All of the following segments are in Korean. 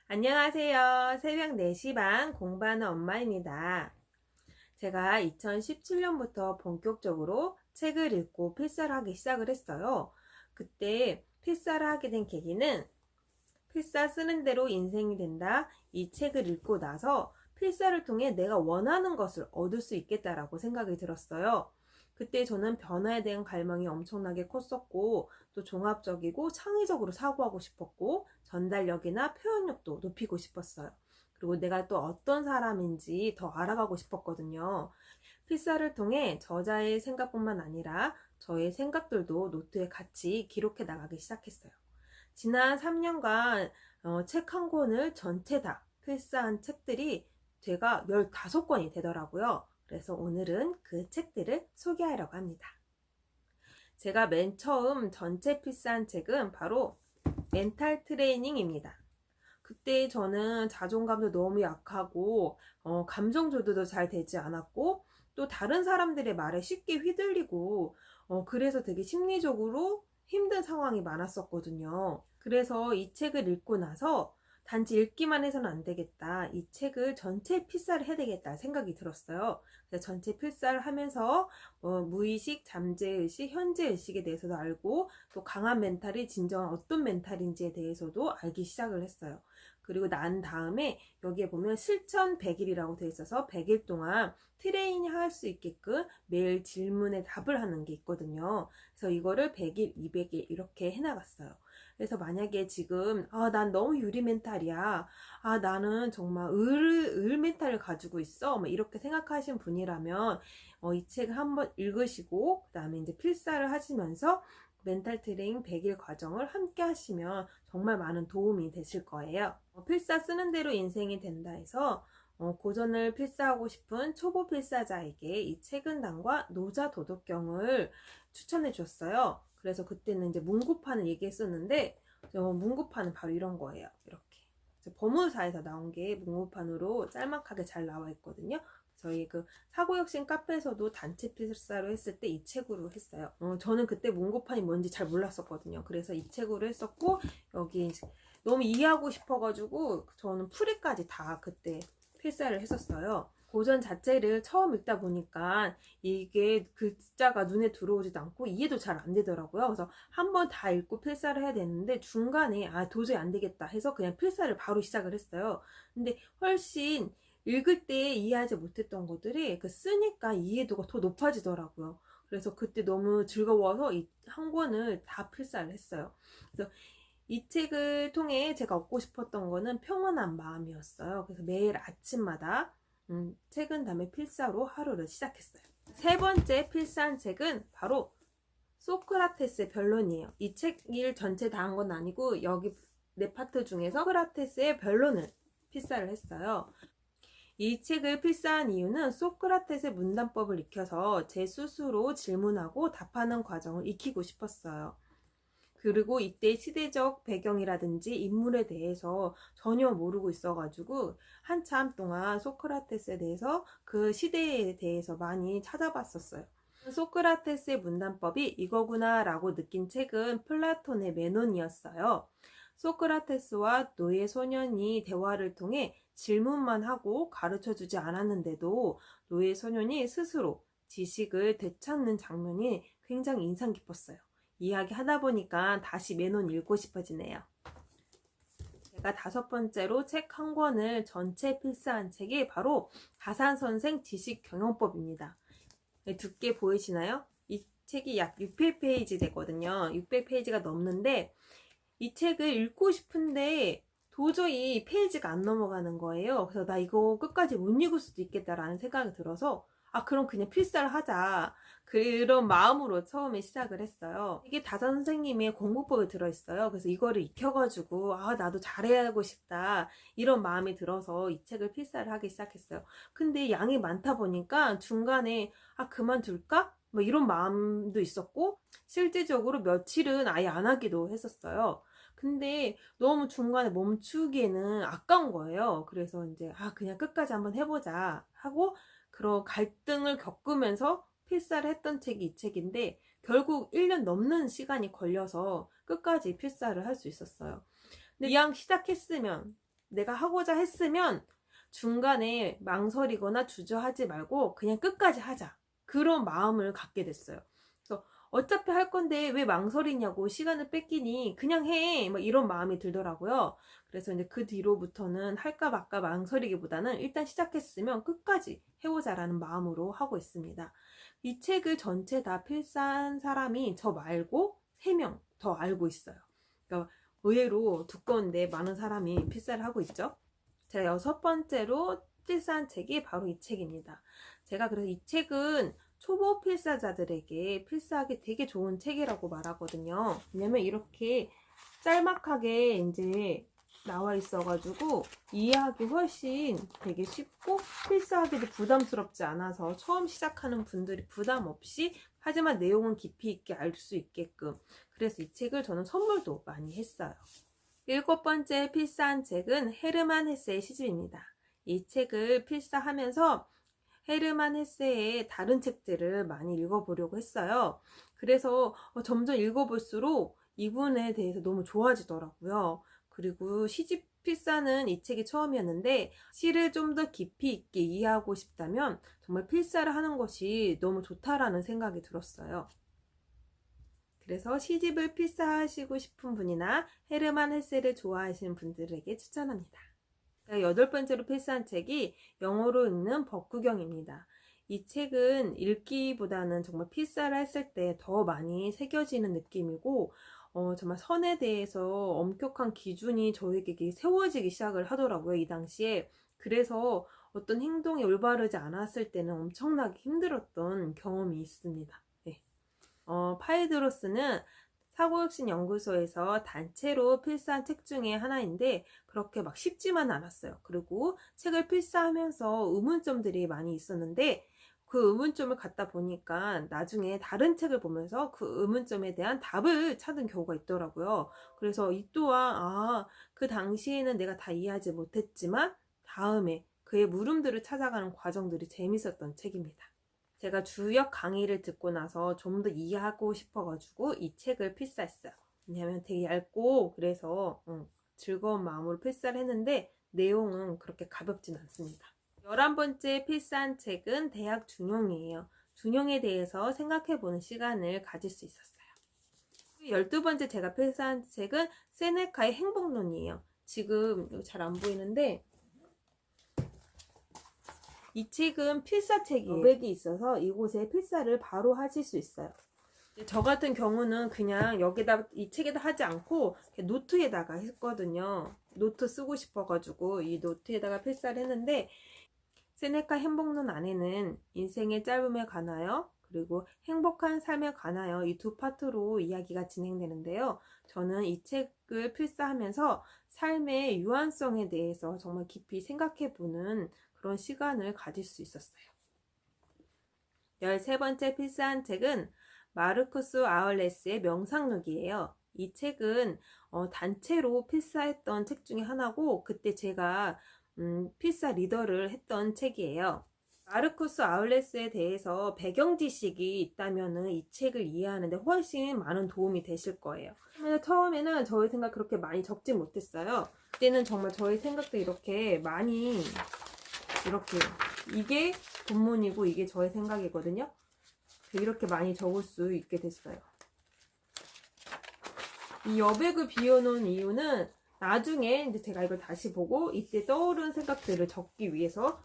안녕하세요. 새벽 4시 반 공부하는 엄마입니다. 제가 2017년부터 본격적으로 책을 읽고 필사를 하기 시작을 했어요. 그때 필사를 하게 된 계기는 필사 쓰는 대로 인생이 된다. 이 책을 읽고 나서 필사를 통해 내가 원하는 것을 얻을 수 있겠다라고 생각이 들었어요. 그때 저는 변화에 대한 갈망이 엄청나게 컸었고, 또 종합적이고 창의적으로 사고하고 싶었고, 전달력이나 표현력도 높이고 싶었어요. 그리고 내가 또 어떤 사람인지 더 알아가고 싶었거든요. 필사를 통해 저자의 생각뿐만 아니라 저의 생각들도 노트에 같이 기록해 나가기 시작했어요. 지난 3년간 책 한 권을 전체 다 필사한 책들이 제가 15권이 되더라고요. 그래서 오늘은 그 책들을 소개하려고 합니다. 제가 맨 처음 전체 필사한 책은 바로 멘탈 트레이닝입니다. 그때 저는 자존감도 너무 약하고 감정 조절도 잘 되지 않았고, 또 다른 사람들의 말에 쉽게 휘둘리고, 그래서 되게 심리적으로 힘든 상황이 많았었거든요. 그래서 이 책을 읽고 나서 단지 읽기만 해서는 안 되겠다, 이 책을 전체 필사를 해야 되겠다 생각이 들었어요. 그래서 전체 필사를 하면서 무의식, 잠재의식, 현재의식에 대해서도 알고, 또 강한 멘탈이 진정한 어떤 멘탈인지에 대해서도 알기 시작을 했어요. 그리고 난 다음에 여기에 보면 실천 100일이라고 되어 있어서 100일 동안 트레이닝 할 수 있게끔 매일 질문에 답을 하는 게 있거든요. 그래서 이거를 100일, 200일 이렇게 해나갔어요. 그래서 만약에 지금 난 너무 유리 멘탈이야, 나는 정말 을 멘탈을 가지고 있어, 뭐 이렇게 생각하신 분이라면 이 책을 한번 읽으시고 그 다음에 이제 필사를 하시면서 멘탈 트레이닝 100일 과정을 함께 하시면 정말 많은 도움이 되실 거예요. 필사 쓰는 대로 인생이 된다 해서 고전을 필사하고 싶은 초보 필사자에게 이 책은당과 노자 도덕경을 추천해 줬어요. 그래서 그때는 이제 문구판을 얘기했었는데, 문구판은 바로 이런 거예요. 이렇게 법무사에서 나온 게 문구판으로 짤막하게 잘 나와 있거든요. 저희 그 사고혁신 카페에서도 단체 필사로 했을 때 이 책으로 했어요. 저는 그때 문고판이 뭔지 잘 몰랐었거든요. 그래서 이 책으로 했었고, 여기 너무 이해하고 싶어가지고 저는 풀이까지 다 그때 필사를 했었어요. 고전 자체를 처음 읽다 보니까 이게 글자가 눈에 들어오지도 않고 이해도 잘 안 되더라고요. 그래서 한번 다 읽고 필사를 해야 되는데 중간에 도저히 안 되겠다 해서 그냥 필사를 바로 시작을 했어요. 근데 훨씬 읽을 때 이해하지 못했던 것들이 쓰니까 이해도가 더 높아지더라고요. 그래서 그때 너무 즐거워서 이 한 권을 다 필사를 했어요. 그래서 이 책을 통해 제가 얻고 싶었던 거는 평온한 마음이었어요. 그래서 매일 아침마다 책은 다음에 필사로 하루를 시작했어요. 세 번째 필사한 책은 바로 소크라테스의 변론이에요. 이 책을 전체 다 한 건 아니고 여기 네 파트 중에서 소크라테스의 변론을 필사를 했어요. 이 책을 필사한 이유는 소크라테스의 문단법을 익혀서 제 스스로 질문하고 답하는 과정을 익히고 싶었어요. 그리고 이때 시대적 배경이라든지 인물에 대해서 전혀 모르고 있어가지고 한참 동안 소크라테스에 대해서 그 시대에 대해서 많이 찾아봤었어요. 소크라테스의 문단법이 이거구나 라고 느낀 책은 플라톤의 메논이었어요. 소크라테스와 노예 소년이 대화를 통해 질문만 하고 가르쳐주지 않았는데도 노예 소년이 스스로 지식을 되찾는 장면이 굉장히 인상 깊었어요. 이야기 하다 보니까 다시 메논 읽고 싶어지네요. 제가 5번째로 책 한 권을 전체 필사한 책이 바로 가산선생 지식경영법입니다. 두께 보이시나요? 이 책이 약 600페이지 되거든요. 600페이지가 넘는데 이 책을 읽고 싶은데 도저히 페이지가 안 넘어가는 거예요. 그래서 나 이거 끝까지 못 읽을 수도 있겠다라는 생각이 들어서 그럼 그냥 필사를 하자, 그런 마음으로 처음에 시작을 했어요. 이게 다자 선생님의 공부법에 들어있어요. 그래서 이거를 익혀가지고 나도 잘해야하고 싶다, 이런 마음이 들어서 이 책을 필사를 하기 시작했어요. 근데 양이 많다 보니까 중간에 그만둘까? 뭐 이런 마음도 있었고, 실질적으로 며칠은 아예 안 하기도 했었어요. 근데 너무 중간에 멈추기에는 아까운 거예요. 그래서 이제 그냥 끝까지 한번 해보자 하고 그런 갈등을 겪으면서 필사를 했던 책이 이 책인데, 결국 1년 넘는 시간이 걸려서 끝까지 필사를 할 수 있었어요. 근데 이왕 시작했으면 내가 하고자 했으면 중간에 망설이거나 주저하지 말고 그냥 끝까지 하자. 그런 마음을 갖게 됐어요. 그래서 어차피 할 건데 왜 망설이냐고, 시간을 뺏기니 그냥 해, 뭐 이런 마음이 들더라고요. 그래서 이제 그 뒤로부터는 할까 말까 망설이기보다는 일단 시작했으면 끝까지 해보자라는 마음으로 하고 있습니다. 이 책을 전체 다 필사한 사람이 저 말고 3명 더 알고 있어요. 그러니까 의외로 두꺼운데 많은 사람이 필사를 하고 있죠. 제가 6번째로 필사한 책이 바로 이 책입니다. 제가 그래서 이 책은 초보 필사자들에게 필사하기 되게 좋은 책이라고 말하거든요. 왜냐면 이렇게 짤막하게 이제 나와 있어가지고 이해하기 훨씬 되게 쉽고, 필사하기도 부담스럽지 않아서 처음 시작하는 분들이 부담 없이, 하지만 내용은 깊이 있게 알 수 있게끔, 그래서 이 책을 저는 선물도 많이 했어요. 7번째 필사한 책은 헤르만 헤세의 시집입니다. 이 책을 필사하면서 헤르만 헤세의 다른 책들을 많이 읽어보려고 했어요. 그래서 점점 읽어볼수록 이분에 대해서 너무 좋아지더라고요. 그리고 시집 필사는 이 책이 처음이었는데, 시를 좀 더 깊이 있게 이해하고 싶다면 정말 필사를 하는 것이 너무 좋다라는 생각이 들었어요. 그래서 시집을 필사하시고 싶은 분이나 헤르만 헤세를 좋아하시는 분들에게 추천합니다. 8번째로 필사한 책이 영어로 읽는 법구경입니다. 이 책은 읽기보다는 정말 필사를 했을 때 더 많이 새겨지는 느낌이고, 정말 선에 대해서 엄격한 기준이 저에게 세워지기 시작을 하더라고요, 이 당시에. 그래서 어떤 행동이 올바르지 않았을 때는 엄청나게 힘들었던 경험이 있습니다. 네. 파이드로스는 사고혁신연구소에서 단체로 필사한 책 중에 하나인데, 그렇게 막 쉽지만 않았어요. 그리고 책을 필사하면서 의문점들이 많이 있었는데, 그 의문점을 갖다 보니까 나중에 다른 책을 보면서 그 의문점에 대한 답을 찾은 경우가 있더라고요. 그래서 이 또한 그 당시에는 내가 다 이해하지 못했지만 다음에 그의 물음들을 찾아가는 과정들이 재밌었던 책입니다. 제가 주역 강의를 듣고 나서 좀 더 이해하고 싶어가지고 이 책을 필사했어요. 왜냐하면 되게 얇고, 그래서 즐거운 마음으로 필사를 했는데 내용은 그렇게 가볍진 않습니다. 11번째 필사한 책은 대학 준용이에요. 준용에 대해서 생각해보는 시간을 가질 수 있었어요. 12번째 제가 필사한 책은 세네카의 행복론이에요. 지금 잘 안 보이는데 이 책은 필사책이에요. 여백이 있어서 이곳에 필사를 바로 하실 수 있어요. 저 같은 경우는 그냥 여기다, 이 책에다 하지 않고 노트에다가 했거든요. 노트 쓰고 싶어가지고 이 노트에다가 필사를 했는데, 세네카 행복론 안에는 인생의 짧음에 관하여, 그리고 행복한 삶에 관하여 이 두 파트로 이야기가 진행되는데요. 저는 이 책을 필사하면서 삶의 유한성에 대해서 정말 깊이 생각해보는 그런 시간을 가질 수 있었어요. 13번째 필사한 책은 마르쿠스 아울레스의 명상록이에요. 이 책은 단체로 필사했던 책 중에 하나고, 그때 제가 필사 리더를 했던 책이에요. 마르쿠스 아울레스에 대해서 배경 지식이 있다면 이 책을 이해하는데 훨씬 많은 도움이 되실 거예요. 처음에는 저의 생각 그렇게 많이 적지 못했어요. 그때는 정말 저의 생각도 이렇게 많이, 이렇게, 이게 본문이고 이게 저의 생각이거든요. 이렇게 많이 적을 수 있게 됐어요. 이 여백을 비워놓은 이유는 나중에 이제 제가 이걸 다시 보고 이때 떠오른 생각들을 적기 위해서,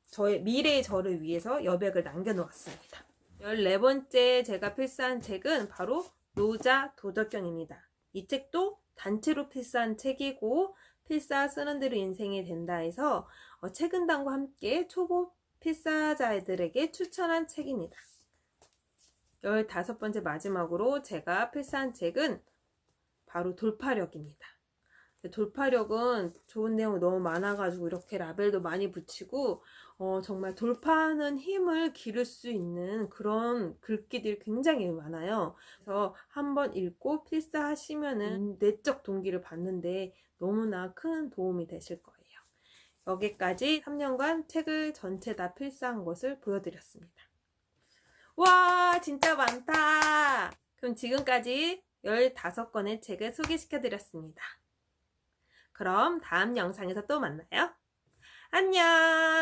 저의 미래의 저를 위해서 여백을 남겨놓았습니다. 14번째 제가 필사한 책은 바로 노자 도덕경입니다. 이 책도 단체로 필사한 책이고, 필사 쓰는 대로 인생이 된다 해서 책은당과 함께 초보 필사자들에게 추천한 책입니다. 15번째 마지막으로 제가 필사한 책은 바로 돌파력입니다. 돌파력은 좋은 내용이 너무 많아가지고 이렇게 라벨도 많이 붙이고, 정말 돌파하는 힘을 기를 수 있는 그런 글귀들이 굉장히 많아요. 그래서 한번 읽고 필사하시면은 내적 동기를 받는데 너무나 큰 도움이 되실 거예요. 여기까지 3년간 책을 전체 다 필사한 것을 보여드렸습니다. 와, 진짜 많다! 그럼 지금까지 15권의 책을 소개시켜드렸습니다. 그럼 다음 영상에서 또 만나요. 안녕!